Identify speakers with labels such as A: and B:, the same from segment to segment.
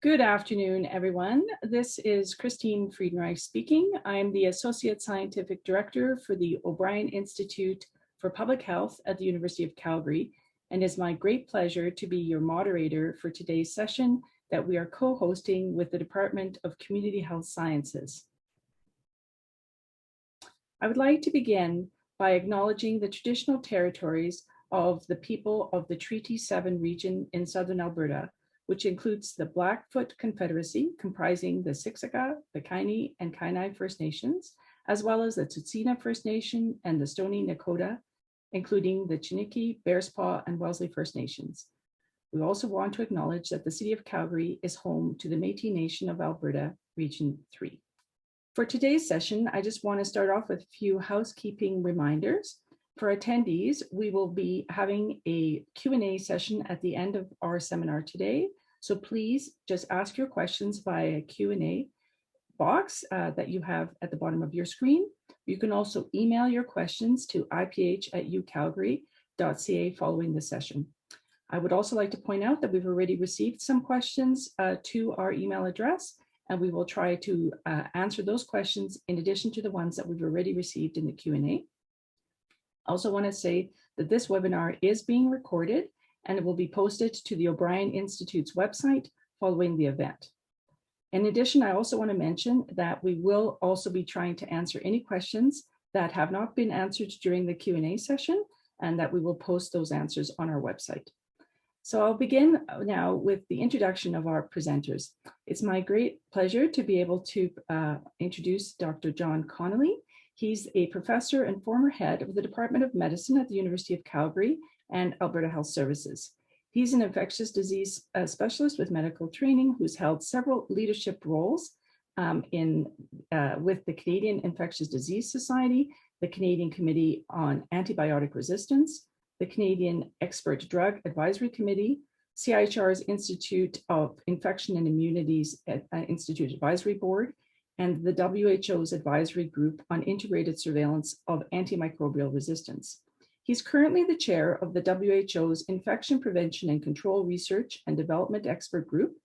A: Good afternoon, everyone. This is Christine Friedenreich speaking. I'm the Associate Scientific Director for the O'Brien Institute for Public Health at the University of Calgary, and it's my great pleasure to be your moderator for today's session that we are co-hosting with the Department of Community Health Sciences. I would like to begin by acknowledging the traditional territories of the people of the Treaty 7 region in southern Alberta, which includes the Blackfoot Confederacy, comprising the Siksika, the Kainai, and Kainai First Nations, as well as the Tsuut'ina First Nation and the Stoney Nakoda, including the Chiniki, Bearspaw, and Wellesley First Nations. We also want to acknowledge that the City of Calgary is home to the Métis Nation of Alberta, Region 3. For today's session, I just want to start off with a few housekeeping reminders. For attendees, we will be having a Q&A session at the end of our seminar today. So please just ask your questions via Q&A box that you have at the bottom of your screen. You can also email your questions to iph@ucalgary.ca following the session. I would also like to point out that we've already received some questions to our email address, and we will try to answer those questions in addition to the ones that we've already received in the Q&A. I also want to say that this webinar is being recorded and it will be posted to the O'Brien Institute's website following the event. In addition, I also want to mention that we will also be trying to answer any questions that have not been answered during the Q&A session, and that we will post those answers on our website. So I'll begin now with the introduction of our presenters. It's my great pleasure to be able to introduce Dr. John Connolly. He's a professor and former head of the Department of Medicine at the University of Calgary and Alberta Health Services. He's an infectious disease specialist with medical training who's held several leadership roles with the Canadian Infectious Disease Society, the Canadian Committee on Antibiotic Resistance, the Canadian Expert Drug Advisory Committee, CIHR's Institute of Infection and Immunities Institute Advisory Board, and the WHO's Advisory Group on Integrated Surveillance of Antimicrobial Resistance. He's currently the chair of the WHO's Infection Prevention and Control Research and Development Expert Group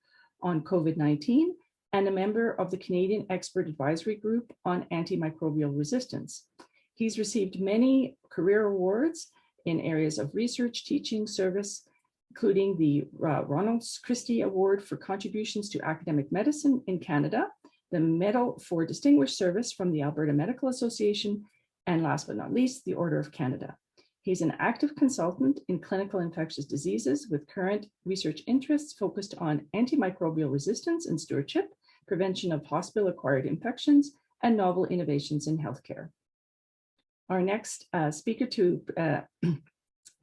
A: on COVID19 and a member of the Canadian Expert Advisory Group on Antimicrobial Resistance. He's received many career awards in areas of research, teaching, service, including the Ronald Christie Award for Contributions to Academic Medicine in Canada, the Medal for Distinguished Service from the Alberta Medical Association, and last but not least, the Order of Canada. He's an active consultant in clinical infectious diseases with current research interests focused on antimicrobial resistance and stewardship, prevention of hospital-acquired infections, and novel innovations in healthcare. Our next speaker to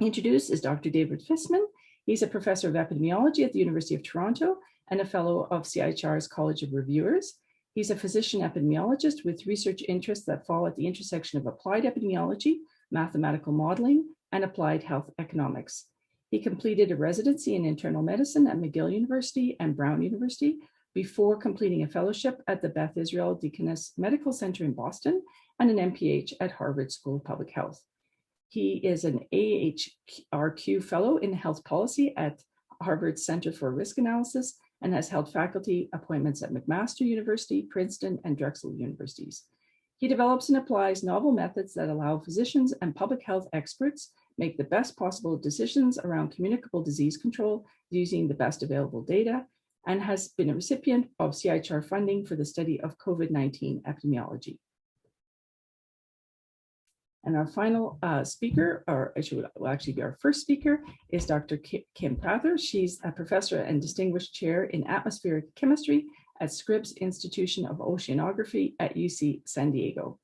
A: introduce is Dr. David Fisman. He's a professor of epidemiology at the University of Toronto and a fellow of CIHR's College of Reviewers. He's a physician epidemiologist with research interests that fall at the intersection of applied epidemiology, mathematical modeling, and applied health economics. He completed a residency in internal medicine at McGill University and Brown University before completing a fellowship at the Beth Israel Deaconess Medical Center in Boston and an MPH at Harvard School of Public Health. He is an AHRQ fellow in health policy at Harvard Center for Risk Analysis and has held faculty appointments at McMaster University, Princeton, and Drexel Universities. He develops and applies novel methods that allow physicians and public health experts make the best possible decisions around communicable disease control using the best available data, and has been a recipient of CIHR funding for the study of COVID-19 epidemiology. And our final speaker, or actually will actually be our first speaker, is Dr. Kim Prather. She's a professor and distinguished chair in atmospheric chemistry at Scripps Institution of Oceanography at UC San Diego.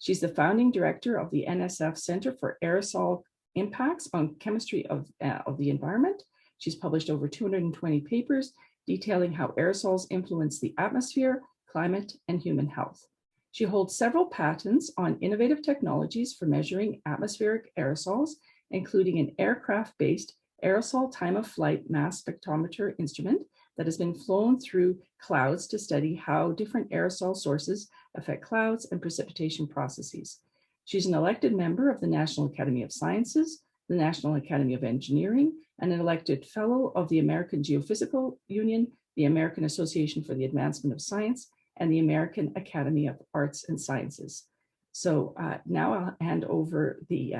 A: She's the founding director of the NSF Center for Aerosol Impacts on Chemistry of the Environment. She's published over 220 papers detailing how aerosols influence the atmosphere, climate, and human health. She holds several patents on innovative technologies for measuring atmospheric aerosols, including an aircraft-based aerosol time-of-flight mass spectrometer instrument that has been flown through clouds to study how different aerosol sources affect clouds and precipitation processes. She's an elected member of the National Academy of Sciences, the National Academy of Engineering, and an elected fellow of the American Geophysical Union, the American Association for the Advancement of Science, and the American Academy of Arts and Sciences. So now I'll hand over the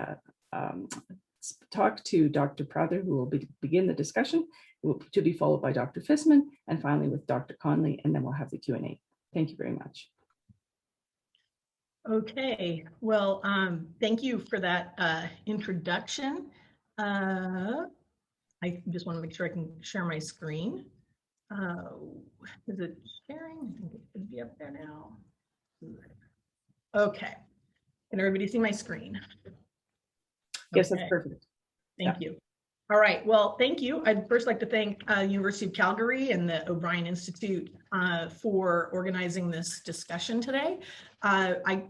A: talk to Dr. Prather, who will begin the discussion, to be followed by Dr. Fisman, and finally with Dr. Connolly, and then we'll have the Q&A. Thank you very much.
B: Okay, well, thank you for that introduction. I just want to make sure I can share my screen. Is it sharing? I think it should be up there now. Okay, can everybody see my screen?
A: Yes,
B: okay.
A: That's perfect.
B: Thank you. All right, well, thank you. I'd first like to thank University of Calgary and the O'Brien Institute for organizing this discussion today.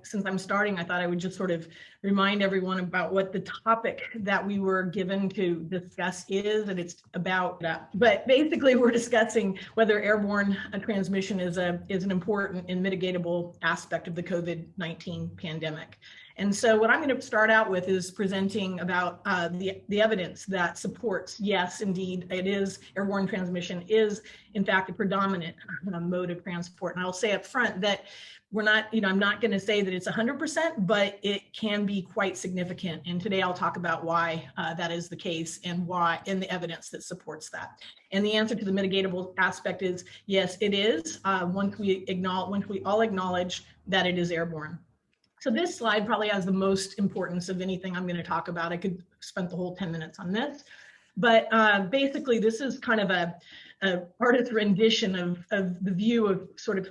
B: Since I'm starting, I thought I would just sort of remind everyone about what the topic that we were given to discuss is, and it's about that. But basically, we're discussing whether airborne transmission is an important and mitigatable aspect of the COVID-19 pandemic. And so what I'm going to start out with is presenting about the evidence that supports, yes, indeed, it is airborne transmission is, in fact, a predominant mode of transport. And I'll say up front that we're not, I'm not going to say that it's 100%, but it can be quite significant. And today I'll talk about why that is the case and why, and the evidence that supports that. And the answer to the mitigatable aspect is, yes, it is, once we all acknowledge that it is airborne. So this slide probably has the most importance of anything I'm going to talk about. I could spend the whole 10 minutes on this, but basically this is kind of a artist's rendition of the view of sort of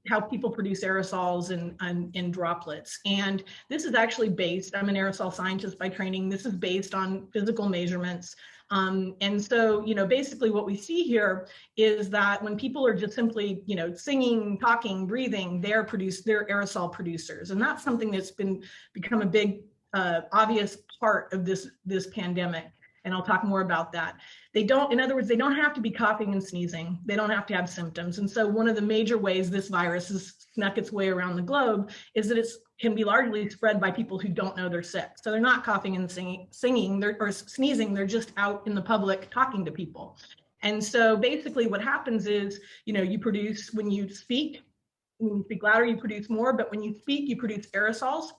B: how people produce aerosols and droplets. And this is actually based, I'm an aerosol scientist by training, this is based on physical measurements. And so, basically what we see here is that when people are just simply, singing, talking, breathing, they're aerosol producers. And that's something that's become a big, obvious part of this pandemic. And I'll talk more about that. In other words, they don't have to be coughing and sneezing. They don't have to have symptoms. And so one of the major ways this virus has snuck its way around the globe is that it can be largely spread by people who don't know they're sick. So they're not coughing and singing or sneezing. They're just out in the public talking to people. And so basically what happens is, you produce, when you speak louder, you produce more, but when you speak, you produce aerosols.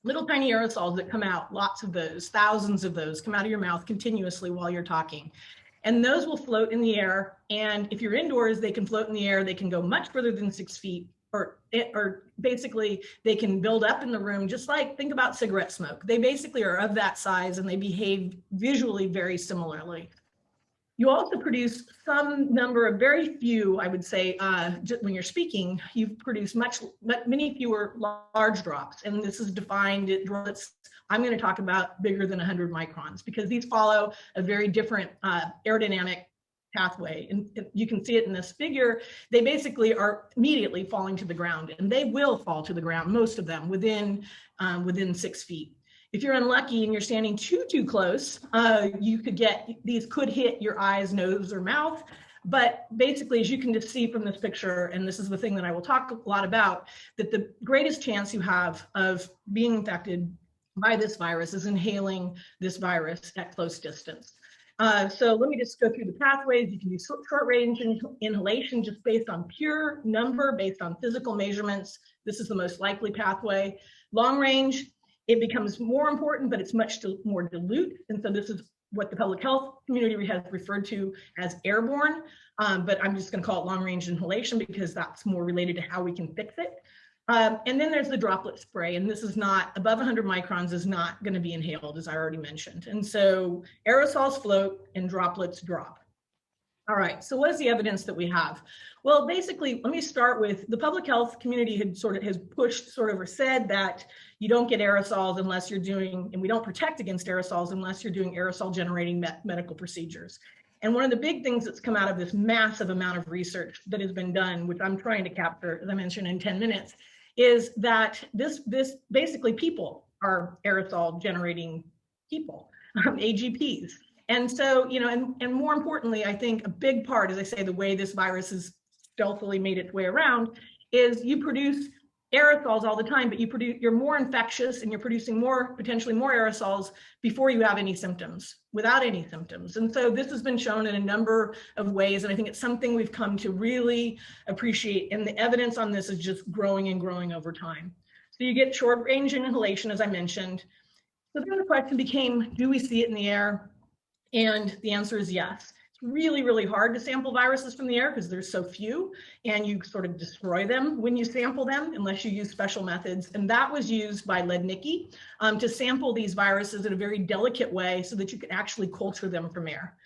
B: Little tiny aerosols that come out, lots of those, thousands of those come out of your mouth continuously while you're talking. And those will float in the air. And if you're indoors, they can float in the air. They can go much further than 6 feet, or basically they can build up in the room, just like, think about cigarette smoke. They basically are of that size and they behave visually very similarly. You also produce some number of, very few, I would say, when you're speaking, you produce many fewer large drops. And this is defined, I'm going to talk about bigger than 100 microns, because these follow a very different aerodynamic pathway. And you can see it in this figure. They basically are immediately falling to the ground, and they will fall to the ground, most of them, within 6 feet. If you're unlucky and you're standing too close, these could hit your eyes, nose, or mouth. But basically, as you can just see from this picture, and this is the thing that I will talk a lot about, that the greatest chance you have of being infected by this virus is inhaling this virus at close distance. So let me just go through the pathways. You can do short range inhalation just based on pure number, based on physical measurements. This is the most likely pathway. Long range, it becomes more important, but it's much more dilute. And so this is what the public health community has referred to as airborne, but I'm just going to call it long range inhalation because that's more related to how we can fix it. And then there's the droplet spray, and this is not, above 100 microns is not going to be inhaled, as I already mentioned. And so aerosols float and droplets drop. All right, so what is the evidence that we have? Well, basically, let me start with the public health community has pushed or said that you don't get aerosols unless you're doing, and we don't protect against aerosols unless you're doing aerosol generating medical procedures. And one of the big things that's come out of this massive amount of research that has been done, which I'm trying to capture, as I mentioned, in 10 minutes, is that this basically people are aerosol generating people, AGPs. And so, and more importantly, I think a big part, as I say, the way this virus has stealthily made its way around is you produce aerosols all the time, but you're more infectious and you're producing potentially more aerosols before you have any symptoms, without any symptoms. And so this has been shown in a number of ways, and I think it's something we've come to really appreciate, and the evidence on this is just growing and growing over time. So you get short range inhalation, as I mentioned. So then the question became, do we see it in the air? And the answer is yes. Really, really hard to sample viruses from the air because there's so few, and you sort of destroy them when you sample them unless you use special methods. And that was used by Lednicki to sample these viruses in a very delicate way so that you could actually culture them from air.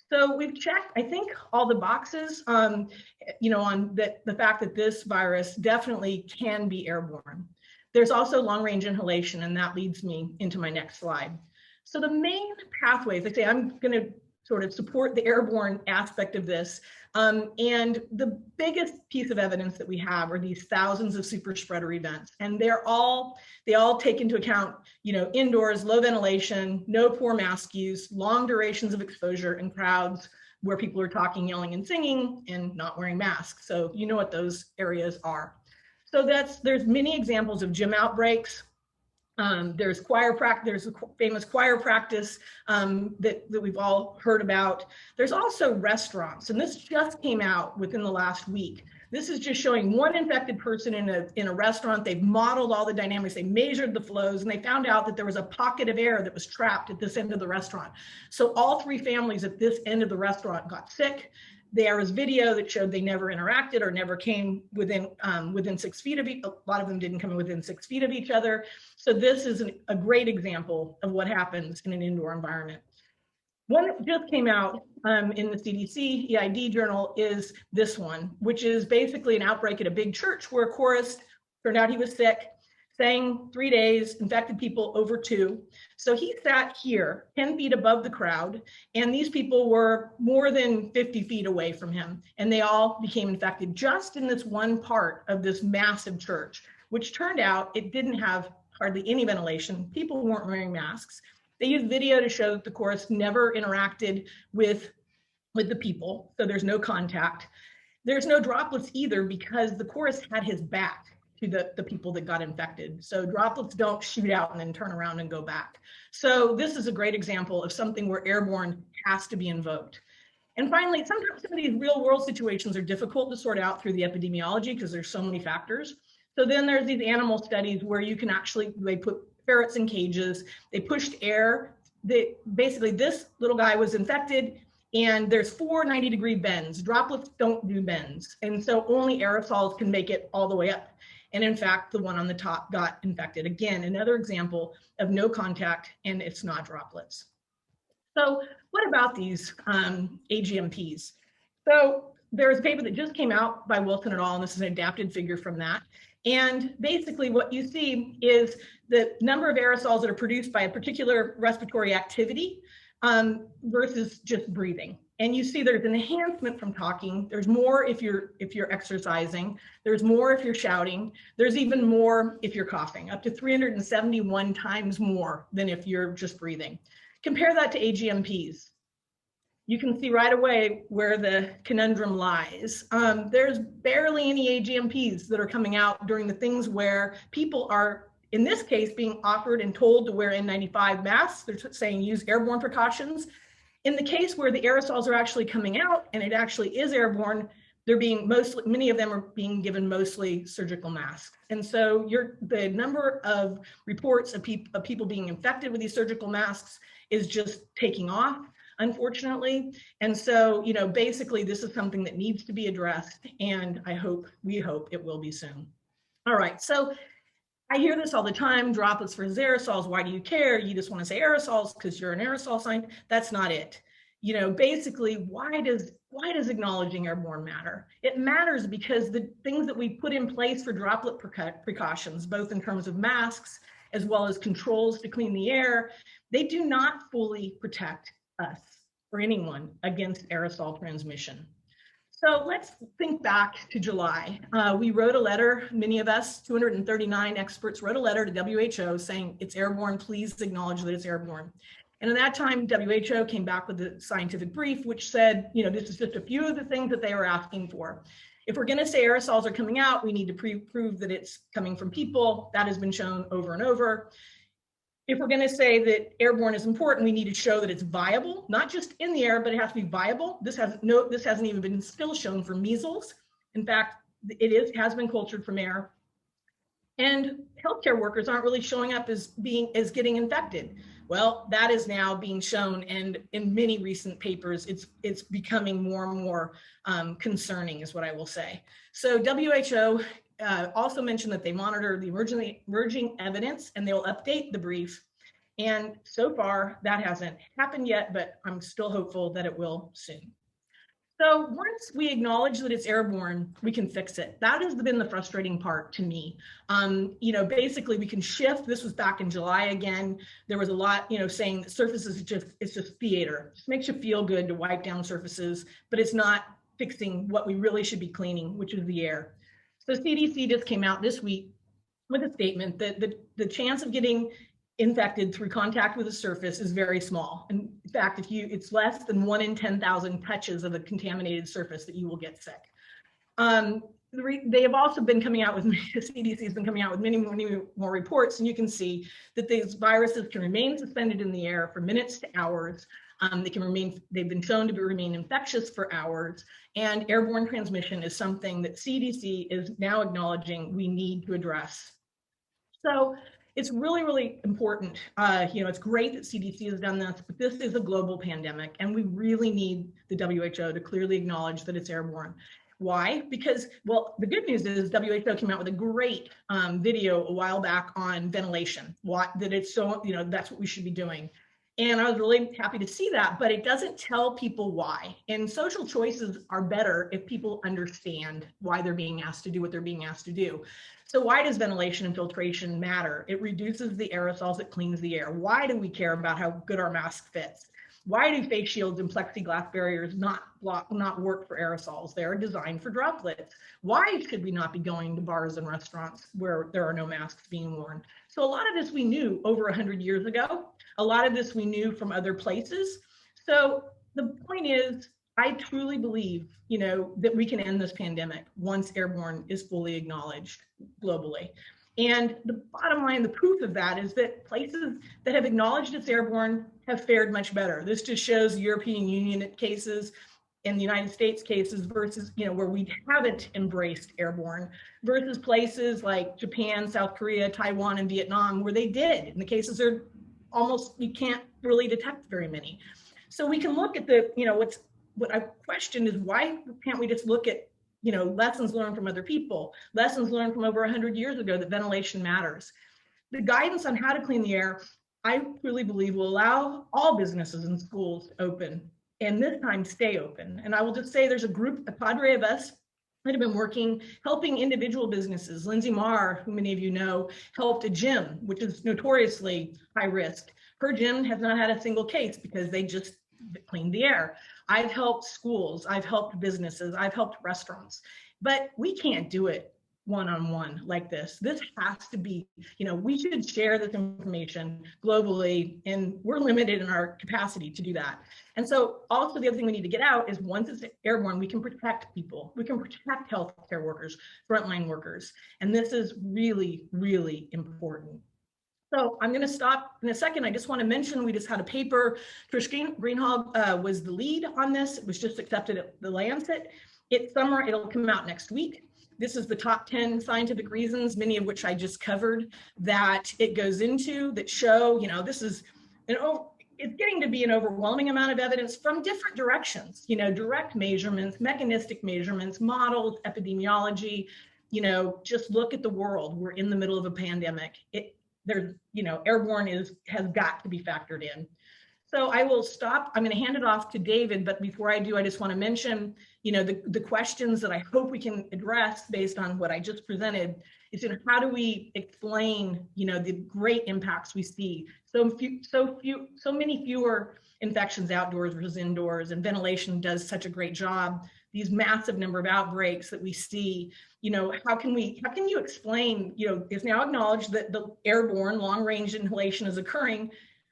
B: So we've checked, I think, all the boxes, on the fact that this virus definitely can be airborne. There's also long-range inhalation, and that leads me into my next slide. So the main pathways, I say I'm going to sort of support the airborne aspect of this. And the biggest piece of evidence that we have are these thousands of super spreader events. And they all take into account, indoors, low ventilation, no poor mask use, long durations of exposure in crowds where people are talking, yelling, and singing and not wearing masks. So you know what those areas are. So there's many examples of gym outbreaks. There's choir practice. There's a famous choir practice that we've all heard about. There's also restaurants, and this just came out within the last week. This is just showing one infected person in a restaurant. They've modeled all the dynamics. They measured the flows, and they found out that there was a pocket of air that was trapped at this end of the restaurant. So all three families at this end of the restaurant got sick. There was video that showed they never interacted or never came within 6 feet of each. A lot of them didn't come within 6 feet of each other. So this is a great example of what happens in an indoor environment. One that just came out in the CDC EID journal is this one, which is basically an outbreak at a big church where a chorist turned out he was sick, sang 3 days, infected people over 2. So he sat here 10 feet above the crowd, and these people were more than 50 feet away from him, and they all became infected just in this one part of this massive church, which turned out it didn't have hardly any ventilation. People weren't wearing masks. They used video to show that the chorus never interacted with the people, so there's no contact. There's no droplets either because the chorus had his back to the people that got infected. So droplets don't shoot out and then turn around and go back. So this is a great example of something where airborne has to be invoked. And finally, sometimes some of these real world situations are difficult to sort out through the epidemiology because there's so many factors. So then there's these animal studies where you can they put ferrets in cages, they pushed air. Basically this little guy was infected, and there's 4 90-degree bends. Droplets don't do bends. And so only aerosols can make it all the way up. And in fact, the one on the top got infected. Again, another example of no contact, and it's not droplets. So what about these AGMPs? So there's a paper that just came out by Wilson et al., and this is an adapted figure from that. And basically what you see is the number of aerosols that are produced by a particular respiratory activity versus just breathing. And you see there's an enhancement from talking. There's more if you're exercising. There's more if you're shouting. There's even more if you're coughing, up to 371 times more than if you're just breathing. Compare that to AGMPs. You can see right away where the conundrum lies. There's barely any AGMPs that are coming out during the things where people are, in this case, being offered and told to wear N95 masks. They're saying use airborne precautions. In the case where the aerosols are actually coming out and it actually is airborne, many of them are being given mostly surgical masks. And so the number of reports of people being infected with these surgical masks is just taking off, unfortunately. And so, basically this is something that needs to be addressed, and we hope it will be soon. All right, so I hear this all the time, droplets versus aerosols. Why do you care? You just want to say aerosols because you're an aerosol scientist. That's not it. Basically, why does acknowledging airborne matter? It matters because the things that we put in place for droplet precautions, both in terms of masks as well as controls to clean the air, they do not fully protect us or anyone against aerosol transmission. So let's think back to July. We wrote a letter, many of us, 239 experts wrote a letter to WHO saying it's airborne, please acknowledge that it's airborne. And at that time, WHO came back with a scientific brief, which said, this is just a few of the things that they were asking for. If we're going to say aerosols are coming out, we need to prove that it's coming from people. That has been shown over and over. If we're going to say that airborne is important, we need to show that it's viable, not just in the air, but it has to be viable. This hasn't even been still shown for measles. In fact, has been cultured from air. And healthcare workers aren't really showing up as getting infected. Well, that is now being shown, and in many recent papers, it's becoming more and more concerning, is what I will say. So WHO also mentioned that they monitor the emerging evidence, and they'll update the brief. And so far, that hasn't happened yet, but I'm still hopeful that it will soon. So once we acknowledge that it's airborne, we can fix it. That has been the frustrating part to me. Basically we can shift. This was back in July again. There was a lot, saying that surfaces it's just theater. It just makes you feel good to wipe down surfaces, but it's not fixing what we really should be cleaning, which is the air. So CDC just came out this week with a statement that the chance of getting infected through contact with a surface is very small. In fact, it's less than 1 in 10,000 touches of a contaminated surface that you will get sick. They have also been coming out with, CDC has been coming out with many more reports, and you can see that these viruses can remain suspended in the air for minutes to hours. They've been shown to remain infectious for hours, and airborne transmission is something that CDC is now acknowledging we need to address. So it's really, really important. It's great that CDC has done this, but this is a global pandemic, and we really need the WHO to clearly acknowledge that it's airborne. Why? Because, well, the good news is WHO came out with a great video a while back on ventilation, that it's so, that's what we should be doing. And I was really happy to see that, but it doesn't tell people why. And social choices are better if people understand why they're being asked to do what they're being asked to do. So why does ventilation and filtration matter? It reduces the aerosols, it cleans the air. Why do we care about how good our mask fits? Why do face shields and plexiglass barriers not work for aerosols? They're designed for droplets. Why should we not be going to bars and restaurants where there are no masks being worn? So a lot of this we knew over 100 years ago. A lot of this we knew from other places. So the point is, I truly believe, that we can end this pandemic once airborne is fully acknowledged globally. And the bottom line, the proof of that is that places that have acknowledged it's airborne have fared much better. This just shows the European Union cases and the United States cases versus, where we haven't embraced airborne, versus places like Japan, South Korea, Taiwan, and Vietnam, where they did. And the cases are almost, you can't really detect very many. So we can look at what I questioned is, why can't we just look at lessons learned from other people, lessons learned from over 100 years ago that ventilation matters. The guidance on how to clean the air, I truly believe, will allow all businesses and schools to open, and this time stay open. And I will just say there's a cadre of us that have been working, helping individual businesses. Lindsay Marr, who many of you know, helped a gym, which is notoriously high risk. Her gym has not had a single case because they just cleaned the air. I've helped schools, I've helped businesses, I've helped restaurants, but we can't do it one-on-one like this. This has to be, we should share this information globally, and we're limited in our capacity to do that. And so also the other thing we need to get out is, once it's airborne, we can protect people. We can protect healthcare workers, frontline workers. And this is really, really important. So I'm going to stop in a second. I just want to mention, we just had a paper. Trish Greenhalgh was the lead on this. It was just accepted at the Lancet. It'll come out next week. This is the top 10 scientific reasons, many of which I just covered, that it goes into, that show, this is it's getting to be an overwhelming amount of evidence from different directions, direct measurements, mechanistic measurements, models, epidemiology, just look at the world. We're in the middle of a pandemic. Airborne has got to be factored in. So I will stop. I'm going to hand it off to David, but before I do, I just want to mention, the questions that I hope we can address based on what I just presented is, how do we explain, the great impacts we see? So many fewer infections outdoors versus indoors, and ventilation does such a great job. These massive number of outbreaks that we see, how can you explain, it's now acknowledged that the airborne long-range inhalation is occurring,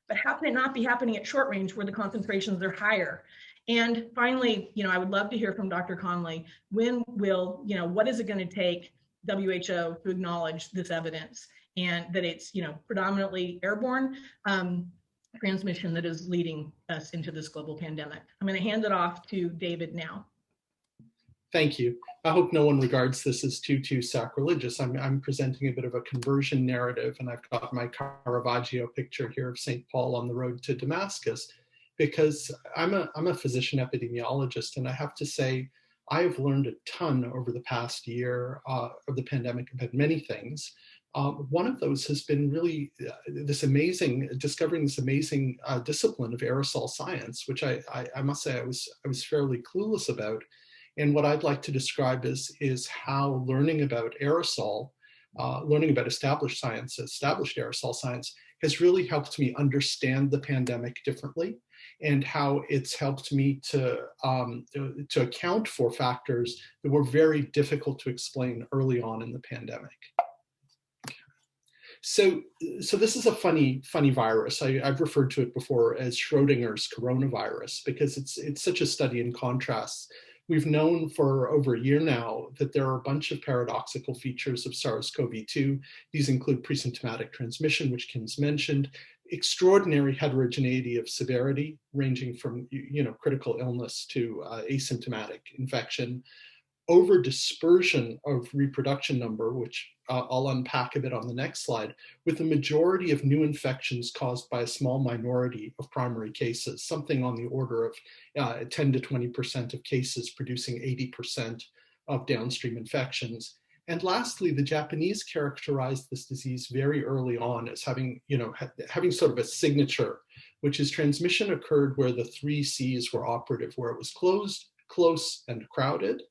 B: but how can it not be happening at short range where the concentrations are higher? And finally, I would love to hear from Dr. Connolly. When will, what is it going to take WHO to acknowledge this evidence and that it's, predominantly airborne transmission that is leading us into this global pandemic? I'm going to hand it off to David now.
C: Thank you. I hope no one regards this as too sacrilegious. I'm presenting a bit of a conversion narrative, and I've got my Caravaggio picture here of St. Paul on the road to Damascus, because I'm a physician epidemiologist, and I have to say I've learned a ton over the past year of the pandemic about many things. One of those has been really discovering this amazing discipline of aerosol science, which I must say I was fairly clueless about. And what I'd like to describe is how learning about aerosol, learning about established aerosol science, has really helped me understand the pandemic differently, and how it's helped me to account for factors that were very difficult to explain early on in the pandemic. So this is a funny virus. I've referred to it before as Schrodinger's coronavirus, because it's such a study in contrasts. We've known for over a year now that there are a bunch of paradoxical features of SARS-CoV-2. These include presymptomatic transmission, which Kim's mentioned, extraordinary heterogeneity of severity, ranging from critical illness to asymptomatic infection, over dispersion of reproduction number, which I'll unpack a bit on the next slide, with the majority of new infections caused by a small minority of primary cases, something on the order of 10 to 20% of cases producing 80% of downstream infections. And lastly, the Japanese characterized this disease very early on as having sort of a signature, which is transmission occurred where the 3 C's were operative, where it was closed, close, and crowded.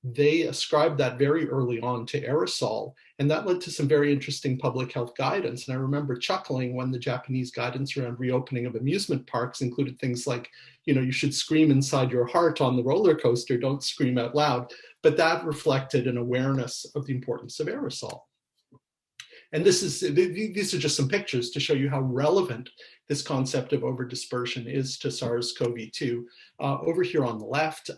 C: They ascribed that very early on to aerosol, and that led to some very interesting public health guidance. And I remember chuckling when the Japanese guidance around reopening of amusement parks included things like, you should scream inside your heart on the roller coaster, don't scream out loud. But that reflected an awareness of the importance of aerosol. And these are just some pictures to show you how relevant this concept of overdispersion is to SARS-CoV-2. Over here on the left,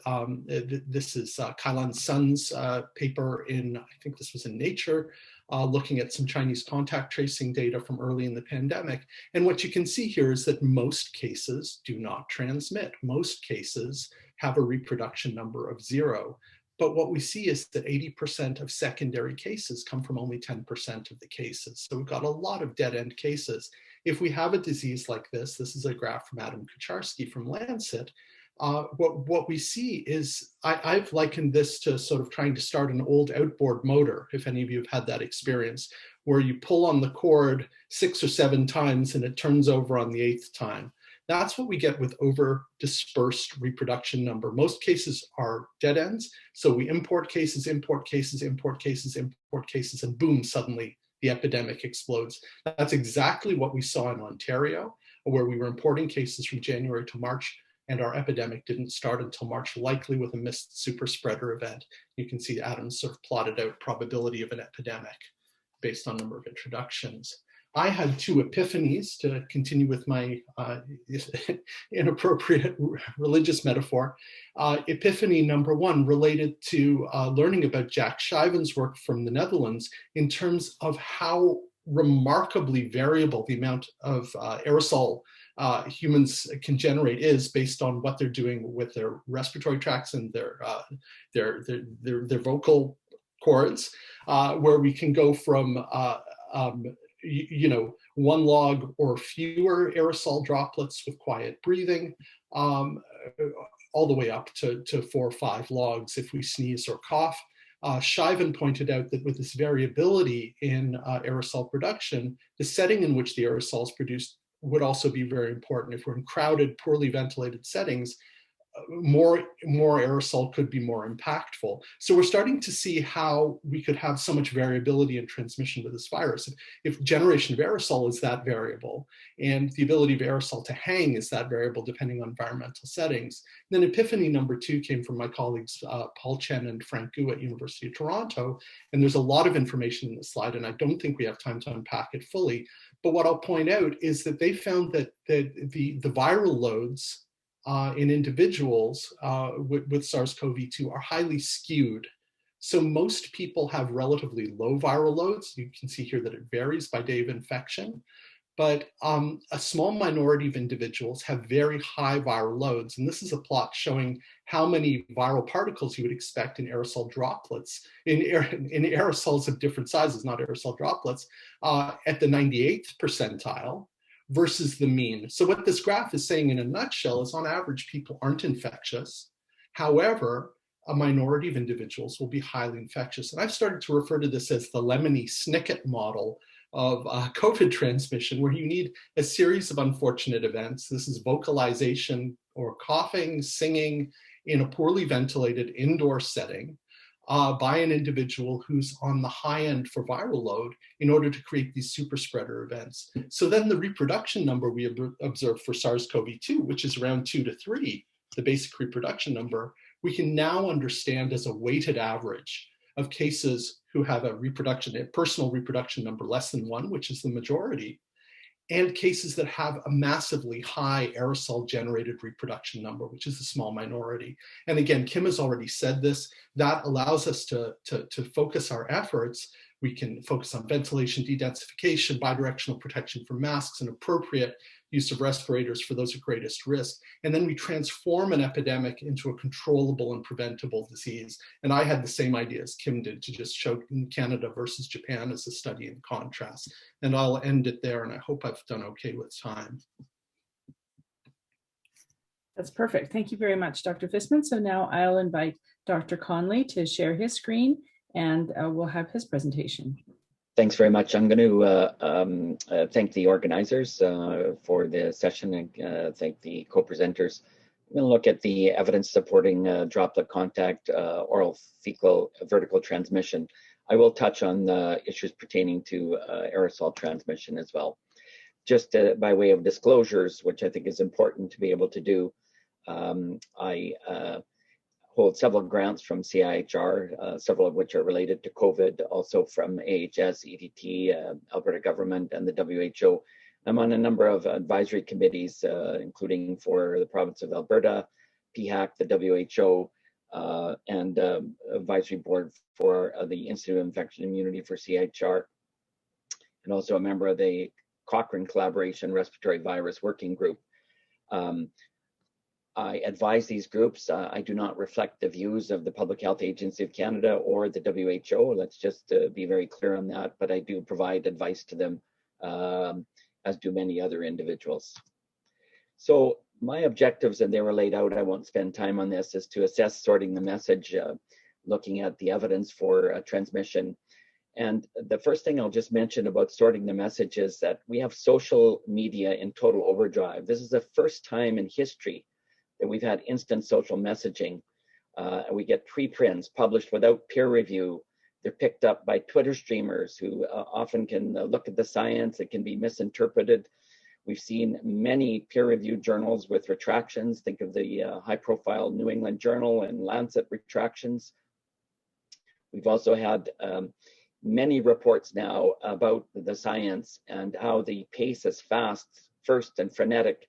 C: this is Kailan Sun's paper I think this was in Nature, looking at some Chinese contact tracing data from early in the pandemic. And what you can see here is that most cases do not transmit. Most cases have a reproduction number of 0. But what we see is that 80% of secondary cases come from only 10% of the cases. So we've got a lot of dead-end cases. If we have a disease like this is a graph from Adam Kucharski from Lancet. What we see is, I've likened this to sort of trying to start an old outboard motor, if any of you have had that experience, where you pull on the cord 6 or 7 times and it turns over on the 8th time. That's what we get with over-dispersed reproduction number. Most cases are dead ends, so we import cases, and boom, suddenly the epidemic explodes. That's exactly what we saw in Ontario, where we were importing cases from January to March, and our epidemic didn't start until March, likely with a missed super spreader event. You can see Adam's sort of plotted out probability of an epidemic based on number of introductions. I had 2 epiphanies, to continue with my inappropriate religious metaphor. Epiphany number 1 related to learning about Jack Schijven's work from the Netherlands in terms of how remarkably variable the amount of aerosol humans can generate is based on what they're doing with their respiratory tracts and their vocal cords, where we can go from 1 log or fewer aerosol droplets with quiet breathing, all the way up to 4 or 5 logs if we sneeze or cough. Schijven pointed out that with this variability in aerosol production, the setting in which the aerosol is produced would also be very important. If we're in crowded, poorly ventilated settings, more aerosol could be more impactful. So we're starting to see how we could have so much variability in transmission with this virus. If generation of aerosol is that variable, and the ability of aerosol to hang is that variable depending on environmental settings, then epiphany number 2 came from my colleagues Paul Chen and Frank Gu at University of Toronto. And there's a lot of information in this slide, and I don't think we have time to unpack it fully. But what I'll point out is that they found that the viral loads in individuals with SARS-CoV-2 are highly skewed. So most people have relatively low viral loads. You can see here that it varies by day of infection, but a small minority of individuals have very high viral loads. And this is a plot showing how many viral particles you would expect in aerosol droplets, in aerosols of different sizes, not aerosol droplets, at the 98th percentile, versus the mean. So what this graph is saying in a nutshell is on average, people aren't infectious. However, a minority of individuals will be highly infectious. And I've started to refer to this as the Lemony-Snicket model of COVID transmission, where you need a series of unfortunate events. This is vocalization or coughing, singing in a poorly ventilated indoor setting by an individual who's on the high end for viral load in order to create these super spreader events. So then the reproduction number we observed for SARS-CoV-2, which is around 2 to 3, the basic reproduction number, we can now understand as a weighted average of cases who have a personal reproduction number less than 1, which is the majority, and cases that have a massively high aerosol generated reproduction number, which is a small minority. And again, Kim has already said this, that allows us to focus our efforts. We can focus on ventilation, dedensification, bidirectional protection from masks, and appropriate use of respirators for those at greatest risk. And then we transform an epidemic into a controllable and preventable disease. And I had the same idea as Kim did to just show Canada versus Japan as a study in contrast. And I'll end it there, and I hope I've done okay with time.
A: That's perfect. Thank you very much, Dr. Fisman. So now I'll invite Dr. Connolly to share his screen, and we'll have his presentation.
D: Thanks very much. I'm going to thank the organizers for the session and thank the co-presenters. I'm going to look at the evidence supporting droplet contact, oral fecal vertical transmission. I will touch on the issues pertaining to aerosol transmission as well. Just by way of disclosures, which I think is important to be able to do, I hold several grants from CIHR, several of which are related to COVID, also from AHS, EDT, Alberta government, and the WHO. I'm on a number of advisory committees, including for the province of Alberta, PHAC, the WHO, and advisory board for the Institute of Infection Immunity for CIHR, and also a member of the Cochrane Collaboration Respiratory Virus Working Group. I advise these groups. I do not reflect the views of the Public Health Agency of Canada or the WHO. Let's just be very clear on that, but I do provide advice to them, as do many other individuals. So my objectives, and they were laid out, I won't spend time on this, is to assess sorting the message, looking at the evidence for transmission. And the first thing I'll just mention about sorting the message is that we have social media in total overdrive. This is the first time in history that we've had instant social messaging. We get preprints published without peer review. They're picked up by Twitter streamers who often can look at the science. It can be misinterpreted. We've seen many peer-reviewed journals with retractions. Think of the high-profile New England Journal and Lancet retractions. We've also had many reports now about the science and how the pace is fast, first, and frenetic.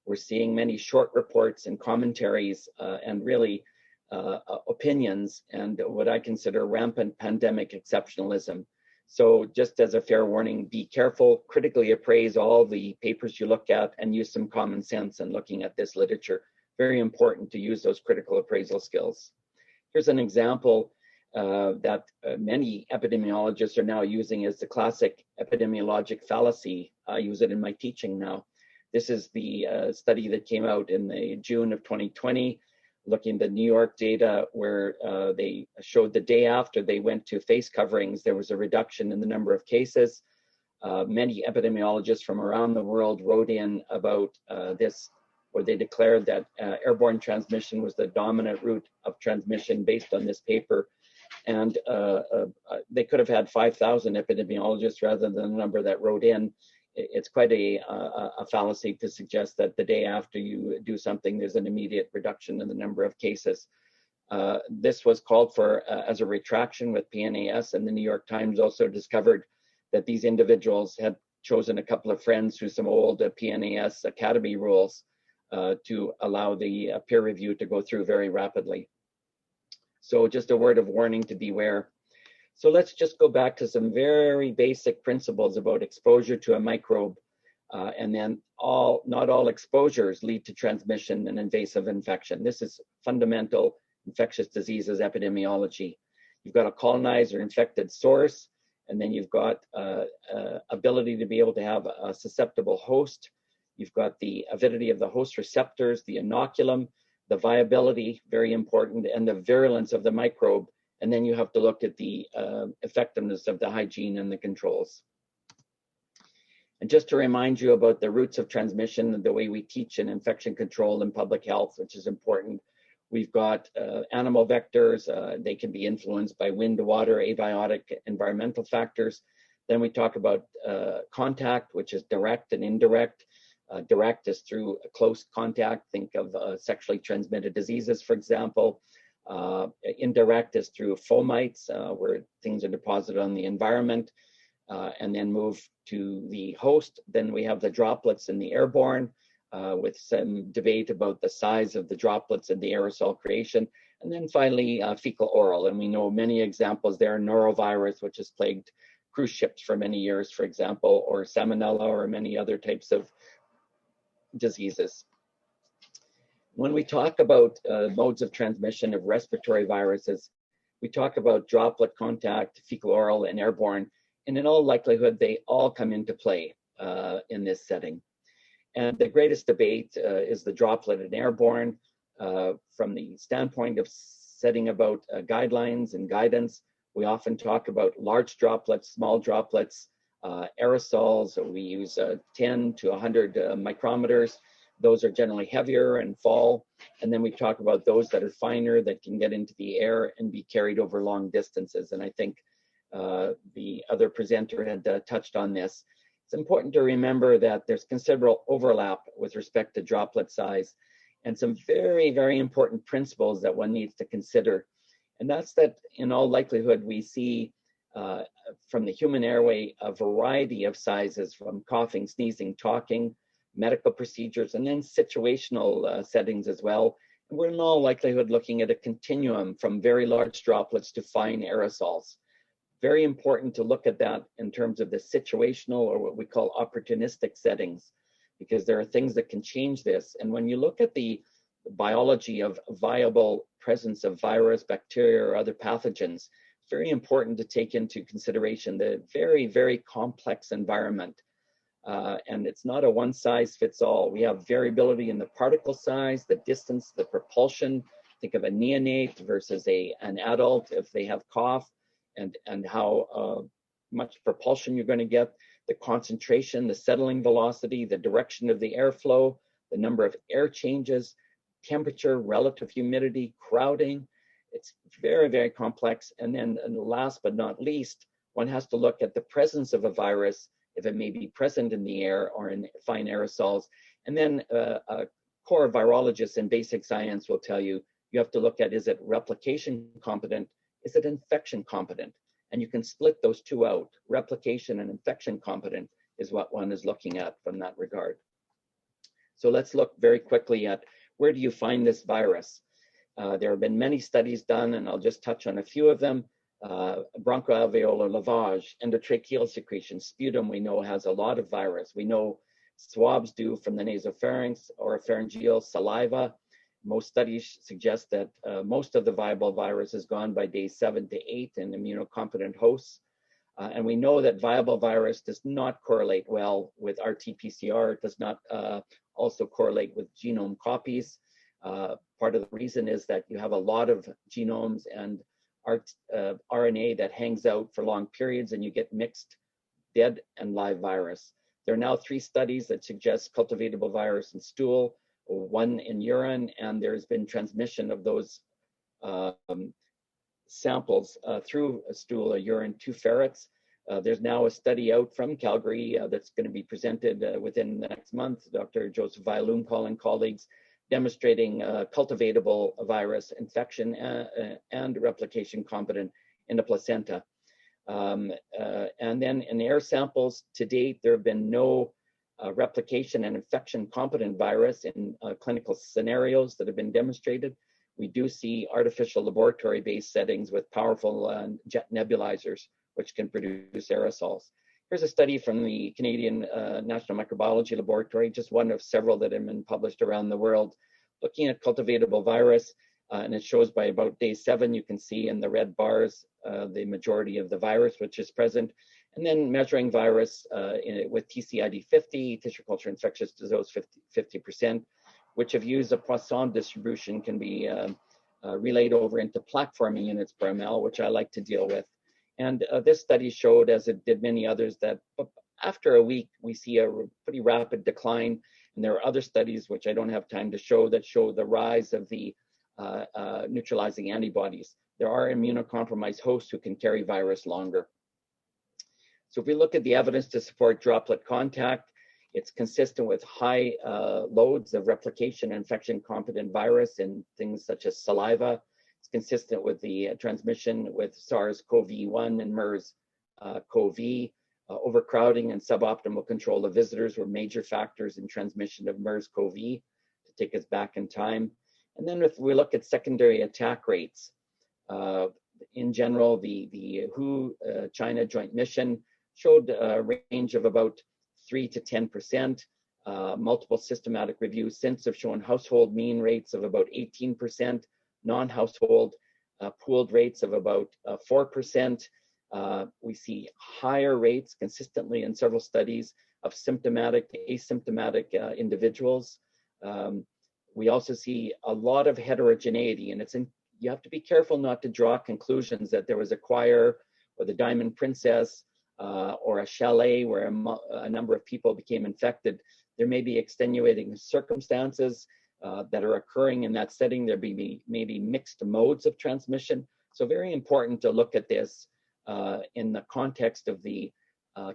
D: We're seeing many short reports and commentaries and really opinions and what I consider rampant pandemic exceptionalism. So just as a fair warning, be careful, critically appraise all the papers you look at and use some common sense in looking at this literature. Very important to use those critical appraisal skills. Here's an example that many epidemiologists are now using as the classic epidemiologic fallacy. I use it in my teaching now. This is the study that came out in the June of 2020, looking at the New York data where they showed the day after they went to face coverings, there was a reduction in the number of cases. Many epidemiologists from around the world wrote in about this where they declared that airborne transmission was the dominant route of transmission based on this paper. And they could have had 5,000 epidemiologists rather than the number that wrote in. It's quite a fallacy to suggest that the day after you do something, there's an immediate reduction in the number of cases. This was called for as a retraction with PNAS, and the New York Times also discovered that these individuals had chosen a couple of friends through some old PNAS Academy rules to allow the peer review to go through very rapidly. So just a word of warning to beware. So let's just go back to some very basic principles about exposure to a microbe. And then not all exposures lead to transmission and invasive infection. This is fundamental infectious diseases epidemiology. You've got a colonized or infected source, and then you've got ability to be able to have a susceptible host. You've got the avidity of the host receptors, the inoculum, the viability, very important, and the virulence of the microbe. And then you have to look at the effectiveness of the hygiene and the controls. And just to remind you about the routes of transmission, the way we teach in infection control and public health, which is important. We've got animal vectors. They can be influenced by wind, water, abiotic, environmental factors. Then we talk about contact, which is direct and indirect. Direct is through close contact. Think of sexually transmitted diseases, for example. Indirect is through fomites, where things are deposited on the environment, and then move to the host. Then we have the droplets in the airborne, with some debate about the size of the droplets in the aerosol creation. And then finally, fecal oral. And we know many examples there, norovirus, which has plagued cruise ships for many years, for example, or salmonella, or many other types of diseases. When we talk about modes of transmission of respiratory viruses, we talk about droplet contact, fecal oral, and airborne. And in all likelihood, they all come into play in this setting. And the greatest debate is the droplet and airborne. From the standpoint of setting about guidelines and guidance, we often talk about large droplets, small droplets, aerosols. We use 10 to 100 micrometers. Those are generally heavier and fall. And then we talk about those that are finer, that can get into the air and be carried over long distances. And I think the other presenter had touched on this. It's important to remember that there's considerable overlap with respect to droplet size and some very, very important principles that one needs to consider. And that's that in all likelihood, we see from the human airway a variety of sizes, from coughing, sneezing, talking, medical procedures, and then situational settings as well. And we're in all likelihood looking at a continuum from very large droplets to fine aerosols. Very important to look at that in terms of the situational, or what we call opportunistic settings, because there are things that can change this. And when you look at the biology of viable presence of virus, bacteria, or other pathogens, it's very important to take into consideration the very, very complex environment. And it's not a one size fits all. We have variability in the particle size, the distance, the propulsion. Think of a neonate versus an adult if they have cough, and how much propulsion you're going to get, the concentration, the settling velocity, the direction of the airflow, the number of air changes, temperature, relative humidity, crowding. It's very, very complex. And then last but not least, one has to look at the presence of a virus, if it may be present in the air or in fine aerosols. And then a core virologist in basic science will tell you, you have to look at, is it replication competent? Is it infection competent? And you can split those two out. Replication and infection competent is what one is looking at from that regard. So let's look very quickly at, where do you find this virus? There have been many studies done, and I'll just touch on a few of them. Bronchoalveolar lavage, endotracheal secretion, sputum we know has a lot of virus. We know swabs do from the nasopharynx or pharyngeal, saliva. Most studies suggest that most of the viable virus is gone by day 7 to 8 in immunocompetent hosts. And we know that viable virus does not correlate well with RT-PCR. It does not also correlate with genome copies. Part of the reason is that you have a lot of genomes and RNA that hangs out for long periods, and you get mixed dead and live virus. There are now 3 studies that suggest cultivatable virus in stool, one in urine, and there's been transmission of those samples through a stool or urine to ferrets. There's now a study out from Calgary that's going to be presented within the next month, Dr. Joseph Vialoom and colleagues, demonstrating cultivatable virus infection and replication competent in the placenta. And then in air samples, to date, there have been no replication and infection competent virus in clinical scenarios that have been demonstrated. We do see artificial laboratory-based settings with powerful jet nebulizers, which can produce aerosols. Here's a study from the Canadian National Microbiology Laboratory, just one of several that have been published around the world, looking at cultivatable virus, and it shows by about day 7, you can see in the red bars the majority of the virus which is present, and then measuring virus with TCID50, tissue culture infectious disease 50%, which if used a Poisson distribution can be relayed over into plaque forming units per ml, which I like to deal with. And this study showed, as it did many others, that after a week, we see a pretty rapid decline. And there are other studies, which I don't have time to show, that show the rise of the neutralizing antibodies. There are immunocompromised hosts who can carry virus longer. So if we look at the evidence to support droplet contact, it's consistent with high loads of replication and infection competent virus in things such as saliva. It's consistent with the transmission with SARS-CoV-1 and MERS-CoV. Overcrowding and suboptimal control of visitors were major factors in transmission of MERS-CoV, to take us back in time. And then if we look at secondary attack rates, in general, the WHO-China joint mission showed a range of about 3 to 10%. Multiple systematic reviews since have shown household mean rates of about 18%, non-household pooled rates of about 4%. We see higher rates consistently in several studies of symptomatic to asymptomatic individuals. We also see a lot of heterogeneity, and you have to be careful not to draw conclusions that there was a choir or the Diamond Princess or a chalet where a number of people became infected. There may be extenuating circumstances that are occurring in that setting. There may be mixed modes of transmission. So very important to look at this in the context of the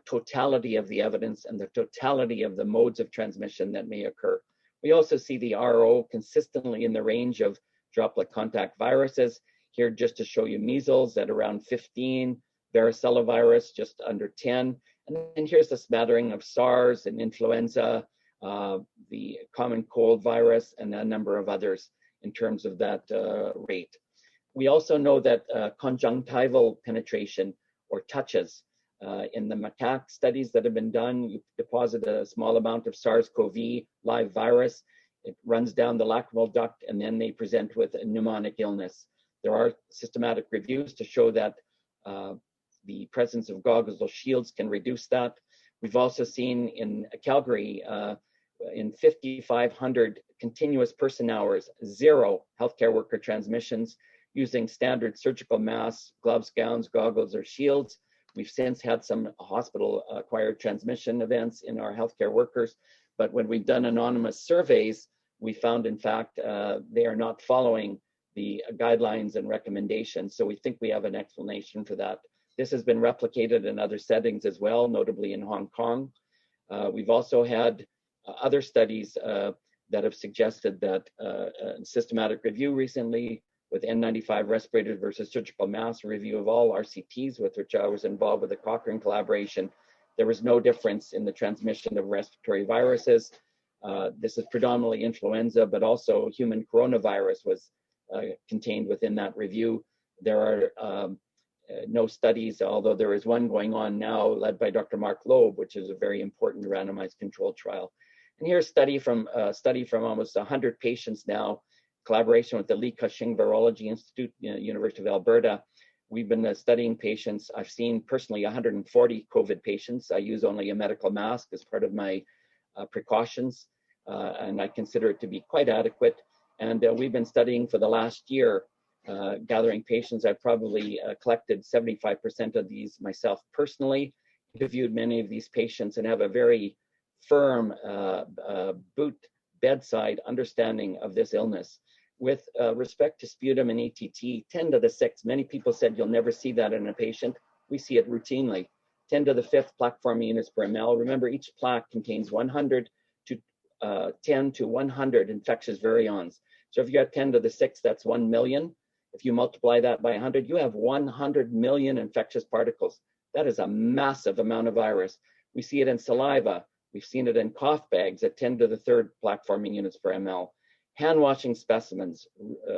D: totality of the evidence and the totality of the modes of transmission that may occur. We also see the RO consistently in the range of droplet contact viruses. Here, just to show you measles at around 15, varicella virus just under 10. And then here's the smattering of SARS and influenza, the common cold virus, and a number of others in terms of that rate. We also know that conjunctival penetration or touches in the macaque studies that have been done, you deposit a small amount of SARS-CoV live virus, it runs down the lacrimal duct, and then they present with a pneumonic illness. There are systematic reviews to show that the presence of goggles or shields can reduce that. We've also seen in Calgary, in 5,500 continuous person hours, 0 healthcare worker transmissions using standard surgical masks, gloves, gowns, goggles, or shields. We've since had some hospital-acquired transmission events in our healthcare workers, but when we've done anonymous surveys, we found, in fact, they are not following the guidelines and recommendations. So we think we have an explanation for that. This has been replicated in other settings as well, notably in Hong Kong. We've also had other studies that have suggested that systematic review recently with N95 respirators versus surgical masks, review of all RCTs with which I was involved with the Cochrane collaboration, there was no difference in the transmission of respiratory viruses. This is predominantly influenza, but also human coronavirus was contained within that review. There are no studies, although there is one going on now led by Dr. Mark Loeb, which is a very important randomized controlled trial. And here's a study from almost 100 patients now, collaboration with the Lee Cushing Virology Institute, University of Alberta. We've been studying patients. I've seen personally 140 COVID patients. I use only a medical mask as part of my precautions, and I consider it to be quite adequate. And we've been studying for the last year, gathering patients. I've probably collected 75% of these myself personally, interviewed many of these patients, and have a very firm bedside understanding of this illness. With respect to sputum and ATT, 10 to the 6, many people said you'll never see that in a patient. We see it routinely. 10 to the 5th plaque-forming units per ml. Remember, each plaque contains 100 to 10 to 100 infectious virions. So if you got 10 to the 6th, that's 1 million. If you multiply that by 100, you have 100 million infectious particles. That is a massive amount of virus. We see it in saliva. We've seen it in cough bags at 10 to the 3rd plaque-forming units per ml. Hand washing specimens,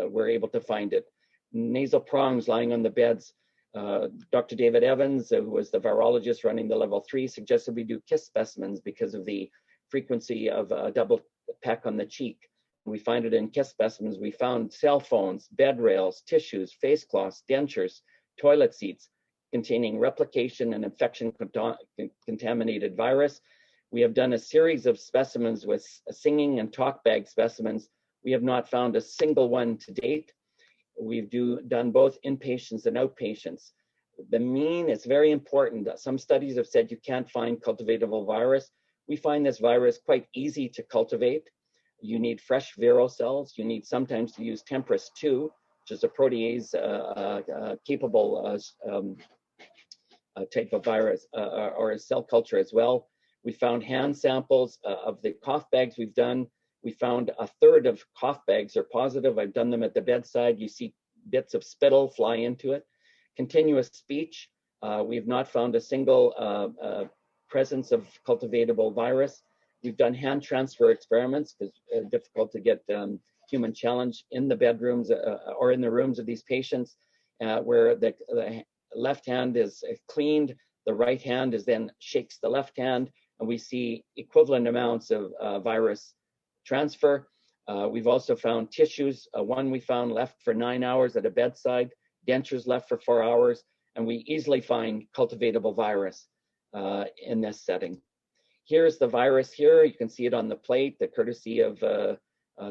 D: we're able to find it. Nasal prongs lying on the beds. Dr. David Evans, who was the virologist running the level 3, suggested we do kiss specimens because of the frequency of a double peck on the cheek. We find it in kiss specimens. We found cell phones, bed rails, tissues, face cloths, dentures, toilet seats containing replication and infection contaminated virus. We have done a series of specimens with singing and talk bag specimens. We have not found a single one to date. We've done both inpatients and outpatients. The mean is very important. Some studies have said you can't find cultivatable virus. We find this virus quite easy to cultivate. You need fresh viral cells. You need sometimes to use Tempris 2, which is a protease capable type of virus or a cell culture as well. We found hand samples of the cough bags we've done. We found a third of cough bags are positive. I've done them at the bedside. You see bits of spittle fly into it. Continuous speech. We've not found a single presence of cultivatable virus. We've done hand transfer experiments because it's difficult to get human challenge in the bedrooms or in the rooms of these patients where the left hand is cleaned, the right hand is then shakes the left hand, and we see equivalent amounts of virus transfer. We've also found tissues. One we found left for 9 hours at a bedside, dentures left for 4 hours, and we easily find cultivatable virus in this setting. Here's the virus here. You can see it on the plate, the courtesy of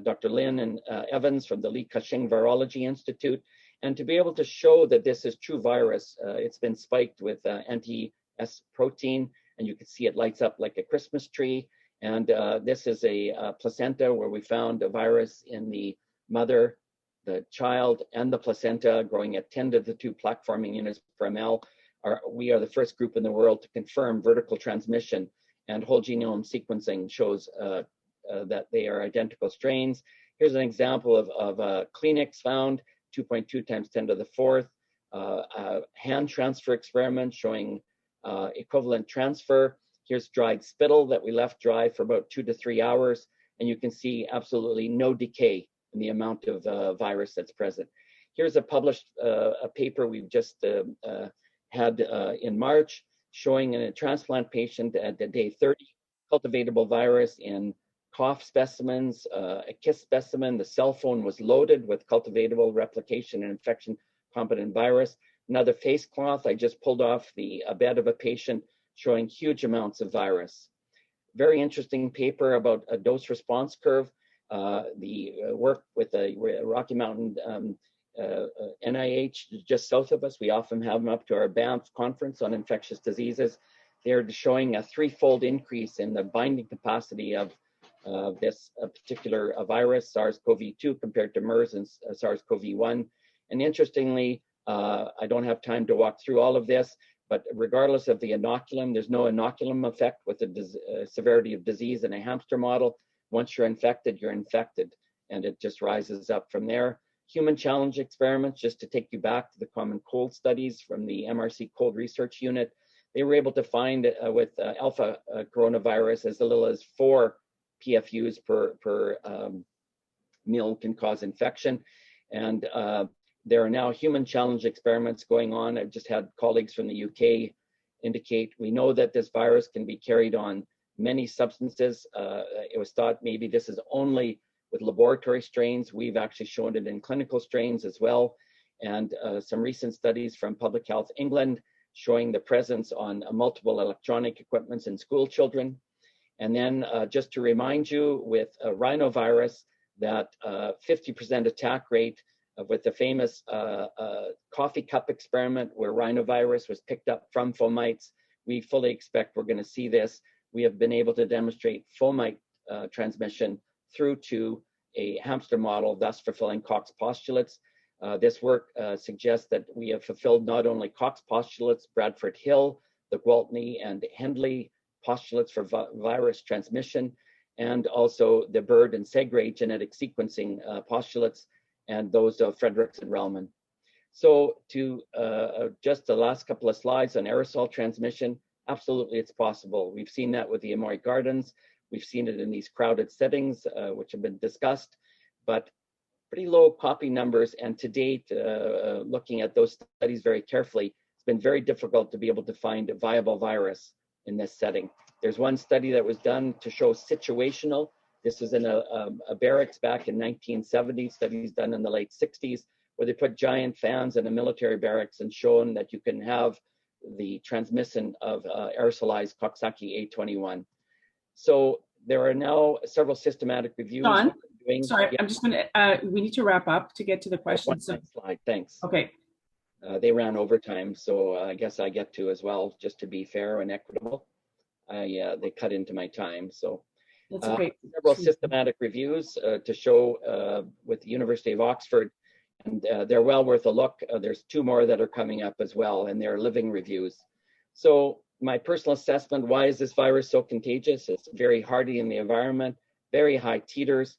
D: Dr. Lin and Evans from the Li Ka-shing Virology Institute. And to be able to show that this is true virus, it's been spiked with anti-S protein, and you can see it lights up like a Christmas tree. And this is a placenta where we found a virus in the mother, the child, and the placenta growing at 10 to the 2 plaque-forming units per ml. We are the first group in the world to confirm vertical transmission, and whole genome sequencing shows that they are identical strains. Here's an example of a Kleenex found, 2.2 times 10 to the 4th, hand transfer experiment showing equivalent transfer. Here's dried spittle that we left dry for about 2 to 3 hours, and you can see absolutely no decay in the amount of virus that's present. Here's a published a paper we've just had in March showing in a transplant patient at day 30, cultivatable virus in cough specimens, a kiss specimen. The cell phone was loaded with cultivatable replication and infection competent virus. Another face cloth I just pulled off a bed of a patient showing huge amounts of virus. Very interesting paper about a dose response curve. The work with the Rocky Mountain NIH just south of us. We often have them up to our Banff conference on infectious diseases. They're showing a 3-fold increase in the binding capacity of this particular virus, SARS-CoV-2, compared to MERS and SARS-CoV-1. And interestingly, I don't have time to walk through all of this, but regardless of the inoculum, there's no inoculum effect with the severity of disease in a hamster model. Once you're infected, and it just rises up from there. Human challenge experiments, just to take you back to the common cold studies from the MRC Cold Research Unit. They were able to find with alpha coronavirus as little as 4 PFUs per meal can cause infection. And there are now human challenge experiments going on. I've just had colleagues from the UK indicate we know that this virus can be carried on many substances. It was thought maybe this is only with laboratory strains. We've actually shown it in clinical strains as well. And some recent studies from Public Health England showing the presence on multiple electronic equipments in school children. And then just to remind you with rhinovirus that 50% attack rate with the famous coffee cup experiment where rhinovirus was picked up from fomites. We fully expect we're going to see this. We have been able to demonstrate fomite transmission through to a hamster model, thus fulfilling Koch's postulates. This work suggests that we have fulfilled not only Koch's postulates, Bradford Hill, the Gwaltney and Hendley postulates for virus transmission, and also the Bird and Segre genetic sequencing postulates, and those of Fredericks and Relman. So to just the last couple of slides on aerosol transmission, absolutely it's possible. We've seen that with the Amoy Gardens. We've seen it in these crowded settings, which have been discussed, but pretty low copy numbers. And to date, looking at those studies very carefully, it's been very difficult to be able to find a viable virus in this setting. There's one study that was done to show situational. This was in a barracks back in 1970, studies done in the late 60s, where they put giant fans in a military barracks and shown that you can have the transmission of aerosolized Coxsackie A21. So there are now several systematic reviews.
A: John, sorry,
D: yeah.
A: I'm just going to, we need to wrap up to get to the questions.
D: One slide, thanks.
A: Okay.
D: They ran overtime, so I guess I get to as well, just to be fair and equitable. They cut into my time, so.
A: That's okay.
D: Several systematic reviews to show with the University of Oxford, and they're well worth a look. There's 2 more that are coming up as well, and they're living reviews. So my personal assessment, why is this virus so contagious? It's very hardy in the environment, very high titers.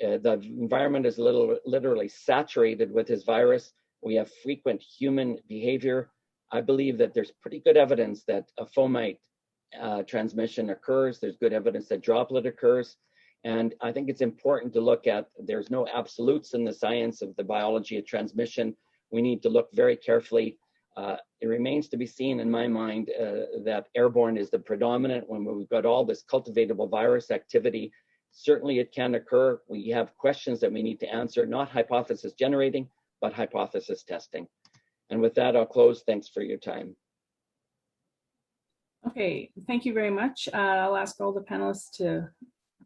D: The environment is literally saturated with this virus. We have frequent human behavior. I believe that there's pretty good evidence that a fomite transmission occurs. There's good evidence that droplet occurs. And I think it's important to look at, there's no absolutes in the science of the biology of transmission. We need to look very carefully. It remains to be seen in my mind that airborne is the predominant when we've got all this cultivatable virus activity. Certainly it can occur. We have questions that we need to answer, not hypothesis generating, but hypothesis testing. And with that, I'll close. Thanks for your time.
A: Okay, thank you very much. I'll ask all the panelists to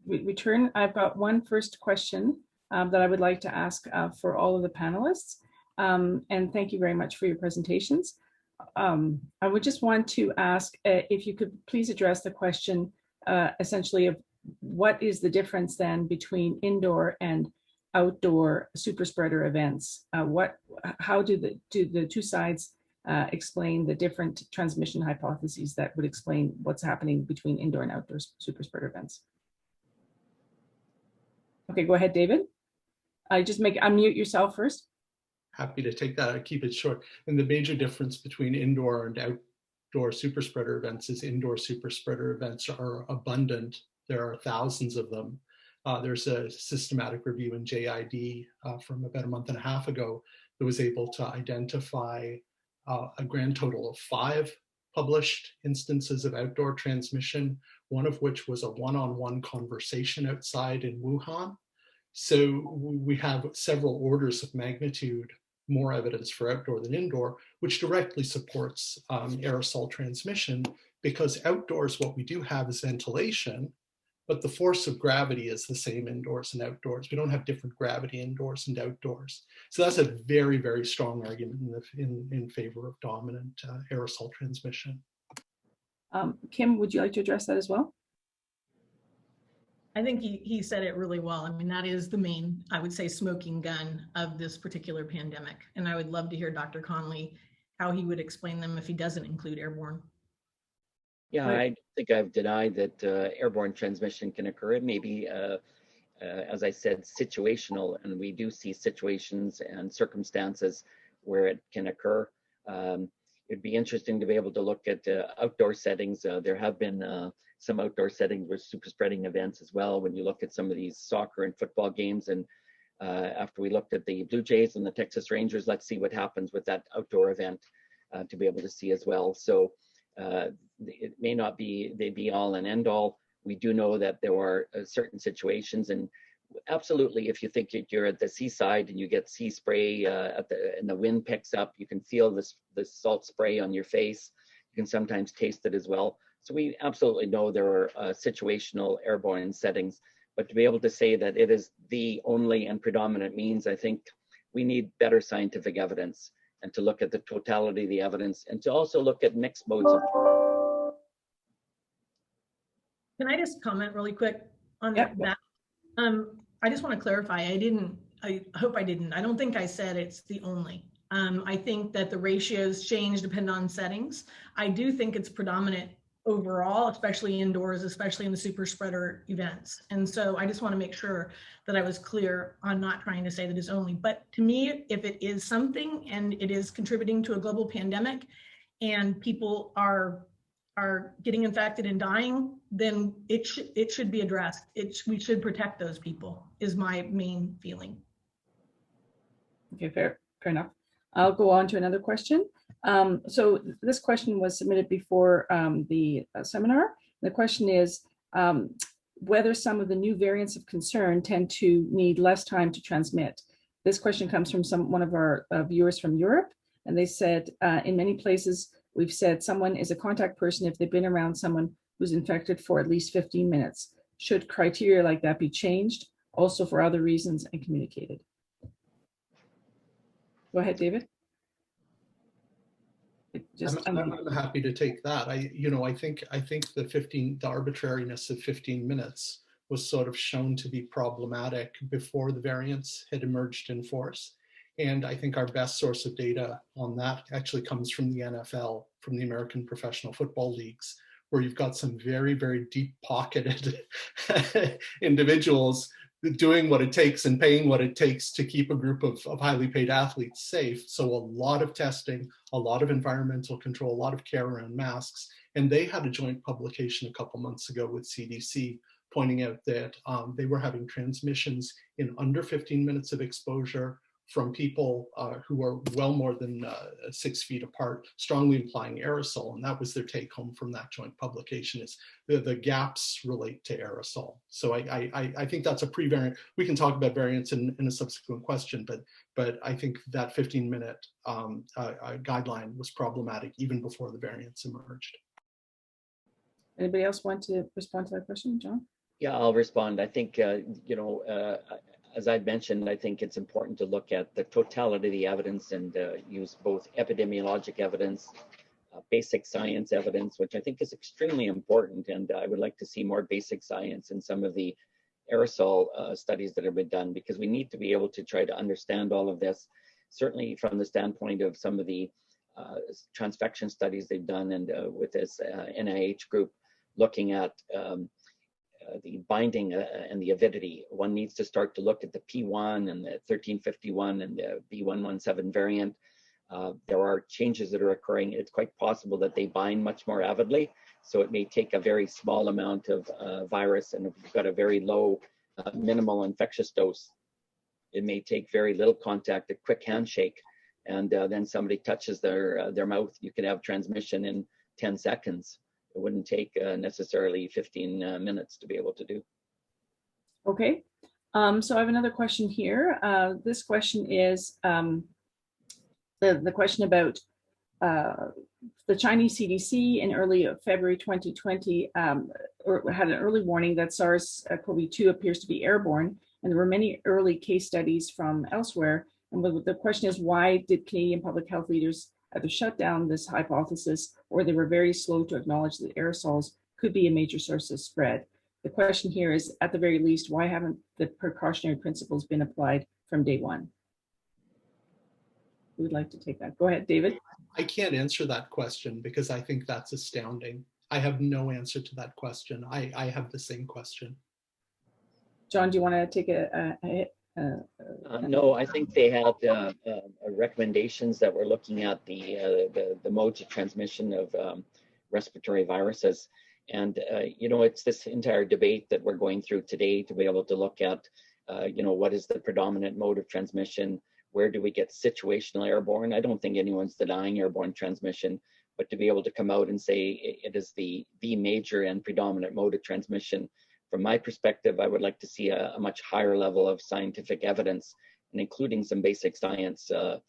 A: return. I've got one first question that I would like to ask for all of the panelists. And thank you very much for your presentations. I would just want to ask if you could please address the question essentially of what is the difference then between indoor and outdoor super spreader events? How do the 2 sides explain the different transmission hypotheses that would explain what's happening between indoor and outdoor super spreader events? Okay, go ahead, David. Unmute yourself first.
C: Happy to take that. I keep it short. And the major difference between indoor and outdoor super spreader events is indoor super spreader events are abundant. There are thousands of them. There's a systematic review in JID from about a month and a half ago that was able to identify a grand total of 5 published instances of outdoor transmission, one of which was a one-on-one conversation outside in Wuhan. So we have several orders of magnitude more evidence for outdoor than indoor, which directly supports aerosol transmission, because outdoors what we do have is ventilation, but the force of gravity is the same indoors and outdoors. We don't have different gravity indoors and outdoors. So that's a very, very strong argument in favor of dominant aerosol transmission.
A: Kim, would you like to address that as well?
B: I think he said it really well. I mean, that is the main, I would say, smoking gun of this particular pandemic. And I would love to hear Dr. Connolly, how he would explain them if he doesn't include airborne.
D: Yeah, I don't think I've denied that airborne transmission can occur. It may be, as I said, situational, and we do see situations and circumstances where it can occur. It'd be interesting to be able to look at outdoor settings. There have been some outdoor settings with super spreading events as well. When you look at some of these soccer and football games, and after we looked at the Blue Jays and the Texas Rangers, let's see what happens with that outdoor event to be able to see as well. So it may not be the be all and end all. We do know that there are certain situations, and absolutely, if you think you're at the seaside and you get sea spray and the wind picks up, you can feel this salt spray on your face. You can sometimes taste it as well. So we absolutely know there are situational airborne settings, but to be able to say that it is the only and predominant means, I think we need better scientific evidence, and to look at the totality of the evidence, and to also look at mixed modes of.
B: Can I just comment really quick on
A: Yep.
B: that? I just want to clarify, I hope I didn't. I don't think I said it's the only. I think that the ratios change depending on settings. I do think it's predominant overall, especially indoors, especially in the super spreader events. And so I just want to make sure that I was clear on not trying to say that it's only. But to me, if it is something and it is contributing to a global pandemic and people are getting infected and dying, then it should be addressed. We should protect those people, is my main feeling.
A: Okay, fair enough. I'll go on to another question. So this question was submitted before the seminar. The question is whether some of the new variants of concern tend to need less time to transmit. This question comes from one of our viewers from Europe, and they said, in many places, we've said someone is a contact person if they've been around someone who's infected for at least 15 minutes. Should criteria like that be changed, also for other reasons, and communicated? Go ahead, David.
C: I'm happy to take that. I think the arbitrariness of 15 minutes was sort of shown to be problematic before the variants had emerged in force. And I think our best source of data on that actually comes from the NFL, from the American Professional Football Leagues, where you've got some very, very deep-pocketed individuals doing what it takes and paying what it takes to keep a group of highly paid athletes safe. So a lot of testing, a lot of environmental control, a lot of care around masks. And they had a joint publication a couple months ago with CDC pointing out that they were having transmissions in under 15 minutes of exposure from people who are well more than 6 feet apart, strongly implying aerosol. And that was their take home from that joint publication, is the gaps relate to aerosol. So I think that's a pre-variant. We can talk about variants in a subsequent question, but I think that 15-minute guideline was problematic even before the variants emerged.
A: Anybody else want to respond to that question, John?
D: Yeah, I'll respond. I think, as I mentioned, I think it's important to look at the totality of the evidence and use both epidemiologic evidence, basic science evidence, which I think is extremely important. And I would like to see more basic science in some of the aerosol studies that have been done, because we need to be able to try to understand all of this, certainly from the standpoint of some of the transfection studies they've done, and with this NIH group looking at the binding and the avidity. One needs to start to look at the P1 and the 1351 and the B117 variant. There are changes that are occurring. It's quite possible that they bind much more avidly. So it may take a very small amount of virus, and if you've got a very low minimal infectious dose, it may take very little contact, a quick handshake, and then somebody touches their mouth. You can have transmission in 10 seconds. It wouldn't take necessarily 15 minutes to be able to do.
A: Okay, so I have another question here. This question is the question about the Chinese CDC in early February 2020 had an early warning that SARS-CoV-2 appears to be airborne, and there were many early case studies from elsewhere. And the question is, why did Canadian public health leaders either shut down this hypothesis, or they were very slow to acknowledge that aerosols could be a major source of spread? The question here is, at the very least, why haven't the precautionary principles been applied from day one? Who would like to take that? Go ahead, David.
C: I can't answer that question because I think that's astounding. I have no answer to that question. I have the same question.
A: John, do you want to take
D: no, I think they had recommendations that were looking at the modes of transmission of respiratory viruses. And, it's this entire debate that we're going through today to be able to look at, what is the predominant mode of transmission? Where do we get situational airborne? I don't think anyone's denying airborne transmission, but to be able to come out and say it is the major and predominant mode of transmission, from my perspective, I would like to see a much higher level of scientific evidence, and including some basic science to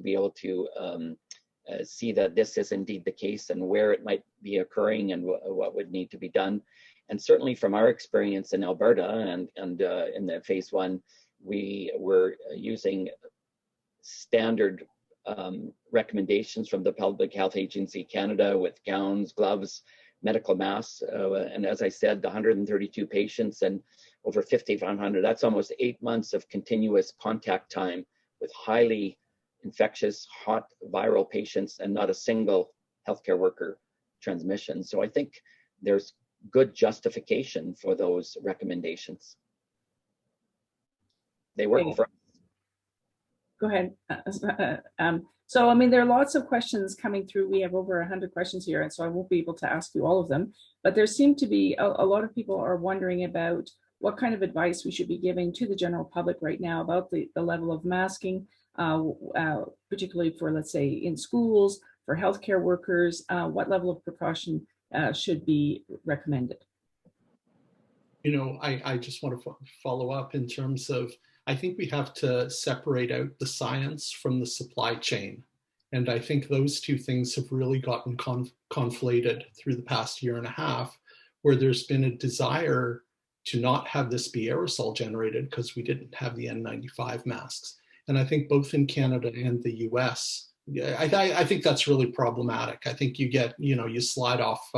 D: be able to see that this is indeed the case and where it might be occurring and what would need to be done. And certainly from our experience in Alberta and in the phase 1, we were using standard recommendations from the Public Health Agency Canada with gowns, gloves, medical masks, and as I said, the 132 patients, and over 5,500. That's almost 8 months of continuous contact time with highly infectious, hot viral patients and not a single healthcare worker transmission. So I think there's good justification for those recommendations. They work for us.
A: Go ahead. So, I mean, there are lots of questions coming through. We have over 100 questions here, and so I won't be able to ask you all of them. But there seem to be a lot of people are wondering about what kind of advice we should be giving to the general public right now about the level of masking, particularly for, let's say, in schools, for healthcare workers, what level of precaution should be recommended.
C: You know, I just want to follow up in terms of, I think we have to separate out the science from the supply chain. And I think those two things have really gotten conflated through the past year and a half, where there's been a desire to not have this be aerosol generated because we didn't have the N95 masks. And I think both in Canada and the US, I think that's really problematic. I think you get, you slide off,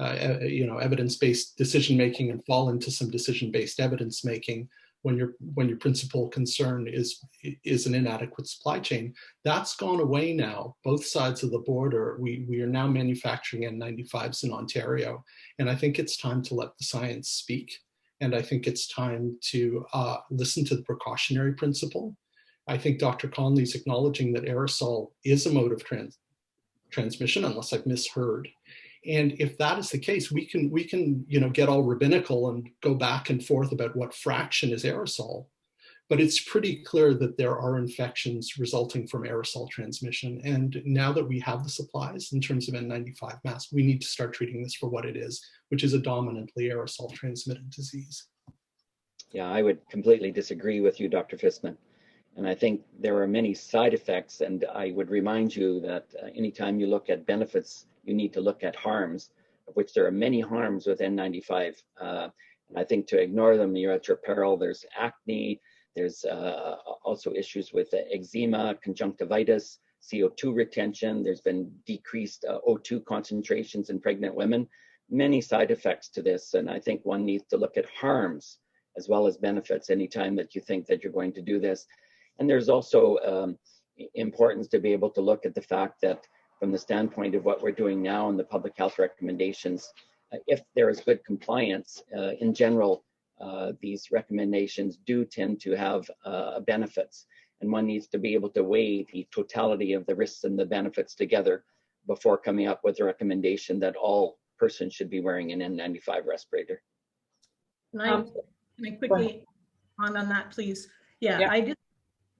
C: evidence-based decision-making and fall into some decision-based evidence-making when your principal concern is an inadequate supply chain. That's gone away now. Both sides of the border, we are now manufacturing N95s in Ontario. And I think it's time to let the science speak. And I think it's time to listen to the precautionary principle. I think Dr. Connolly's acknowledging that aerosol is a mode of transmission, unless I've misheard. And if that is the case, we can get all rabbinical and go back and forth about what fraction is aerosol. But it's pretty clear that there are infections resulting from aerosol transmission. And now that we have the supplies in terms of N95 masks, we need to start treating this for what it is, which is a dominantly aerosol transmitted disease.
D: Yeah, I would completely disagree with you, Dr. Fisman. And I think there are many side effects, and I would remind you that anytime you look at benefits, you need to look at harms, of which there are many harms with N95. And I think to ignore them, you're at your peril. There's acne, there's also issues with eczema, conjunctivitis, CO2 retention. There's been decreased O2 concentrations in pregnant women, many side effects to this. And I think one needs to look at harms as well as benefits anytime that you think that you're going to do this. And there's also importance to be able to look at the fact that from the standpoint of what we're doing now in the public health recommendations, if there is good compliance, in general, these recommendations do tend to have benefits. And one needs to be able to weigh the totality of the risks and the benefits together before coming up with a recommendation that all persons should be wearing an N95 respirator.
B: Can I quickly on that, please? Yeah.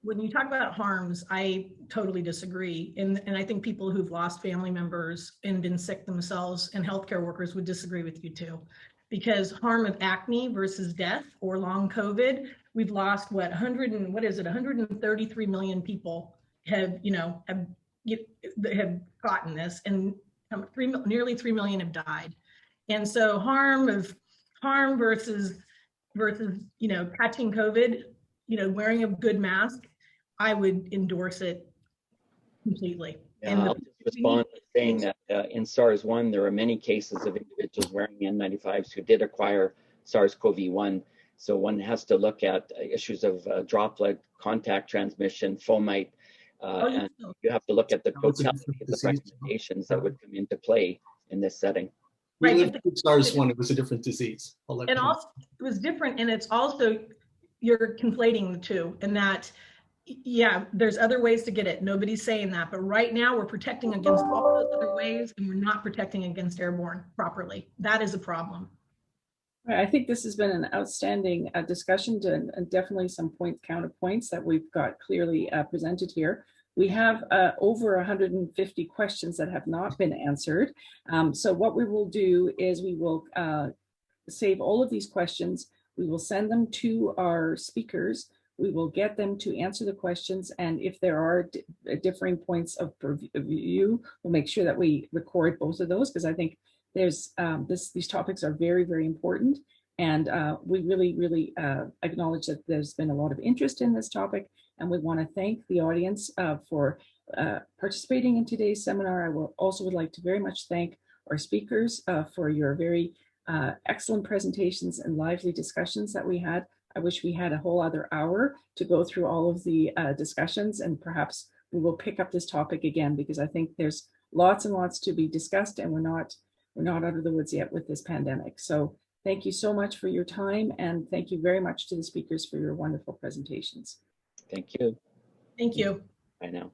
B: When you talk about harms, I totally disagree. And I think people who've lost family members and been sick themselves and healthcare workers would disagree with you too. Because harm of acne versus death or long COVID, we've lost 133 million people have gotten this, and nearly 3 million have died. And so harm versus catching COVID, wearing a good mask, I would endorse it completely.
D: Yeah, I'll just respond by saying that in SARS-1, there are many cases of individuals wearing N95s who did acquire SARS-CoV-1. So one has to look at issues of droplet, contact transmission, fomite, and you have to look at the totality of the recommendations that would come into play in this setting.
C: We lived through SARS-1, it was a different disease.
B: And also, it was different, and it's also, you're conflating the two, and that, yeah, there's other ways to get it. Nobody's saying that, but right now we're protecting against all those other ways, and we're not protecting against airborne properly. That is a problem.
A: I think this has been an outstanding discussion, and definitely some counterpoints that we've got clearly presented here. We have over 150 questions that have not been answered. So what we will do is we will save all of these questions. We will send them to our speakers. We will get them to answer the questions. And if there are differing points of view, we'll make sure that we record both of those, because I think there's these topics are very, very important. And we really acknowledge that there's been a lot of interest in this topic. And we want to thank the audience for participating in today's seminar. I would like to very much thank our speakers for your very excellent presentations and lively discussions that we had. I wish we had a whole other hour to go through all of the discussions, and perhaps we will pick up this topic again, because I think there's lots and lots to be discussed, and we're not out of the woods yet with this pandemic. So thank you so much for your time, and thank you very much to the speakers for your wonderful presentations.
D: Thank you.
B: Thank you.
D: Bye now.